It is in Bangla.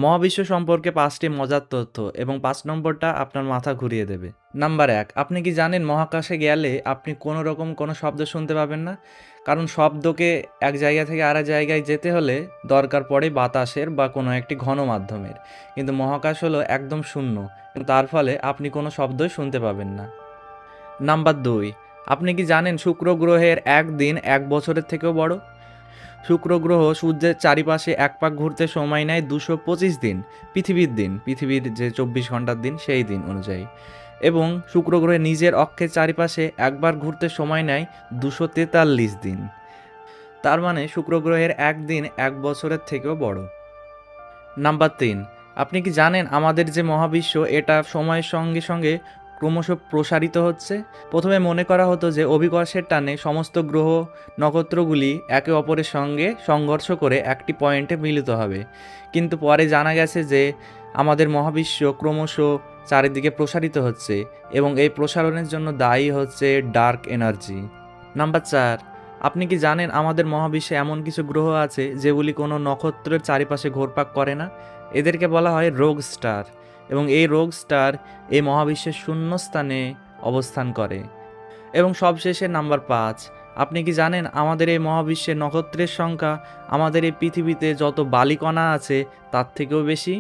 মহাবিশ্ব সম্পর্কে ৫টি মজার তথ্য এবং ৫ নম্বরটা আপনার মাথা ঘুরিয়ে দেবে। নাম্বার ১, আপনি কি জানেন মহাকাশে গেলে আপনি কোনো রকম কোনো শব্দ শুনতে পাবেন না? কারণ শব্দকে এক জায়গা থেকে আরেক জায়গায় যেতে হলে দরকার পড়ে বাতাসের বা কোনো একটি ঘন মাধ্যমের। কিন্তু মহাকাশ হলো একদম শূন্য এবং তার ফলে আপনি কোনো শব্দই শুনতে পাবেন না। নাম্বার ২, আপনি কি জানেন শুক্র গ্রহের ১ দিন ১ বছরের থেকেও বড়? শুক্র গ্রহ সূর্যের চারিপাশে এক পাক ঘুরতে সময় নেয় ২২৫ দিন, পৃথিবীর যে ২৪ ঘন্টার দিন সেই দিন অনুযায়ী। এবং শুক্র গ্রহের নিজের অক্ষের চারিপাশে একবার ঘুরতে সময় নেয় ২৪৩ দিন। তার মানে শুক্র গ্রহের ১ দিন ১ বছরের থেকেও বড়। নাম্বার ৩, আপনি কি জানেন আমাদের যে মহাবিশ্ব এটা সময়ের সঙ্গে সঙ্গে ক্রমশ প্রসারিত হচ্ছে? প্রথমে মনে করা হতো যে অভিকর্ষের টানে সমস্ত গ্রহ নক্ষত্রগুলি একে অপরের সঙ্গে সংঘর্ষ করে একটি পয়েন্টে মিলিত হবে, কিন্তু পরে জানা গেছে যে আমাদের মহাবিশ্ব ক্রমশ চারিদিকে প্রসারিত হচ্ছে এবং এই প্রসারণের জন্য দায়ী হচ্ছে ডার্ক এনার্জি। নাম্বার ৪, আপনি কি জানেন আমাদের মহাবিশ্বে এমন কিছু গ্রহ আছে যেগুলি কোনো নক্ষত্রের চারিপাশে ঘোরপাক করে না? এদেরকে বলা হয় রোগ স্টার এবং এই রোগ স্টার এই মহাবিশ্বের শূন্যস্থানে অবস্থান করে। এবং সবশেষে নাম্বার ৫, আপনি কি জানেন আমাদের এই মহাবিশ্বে নক্ষত্রের সংখ্যা আমাদের এই পৃথিবীতে যত বালিকণা আছে তার থেকেও বেশি?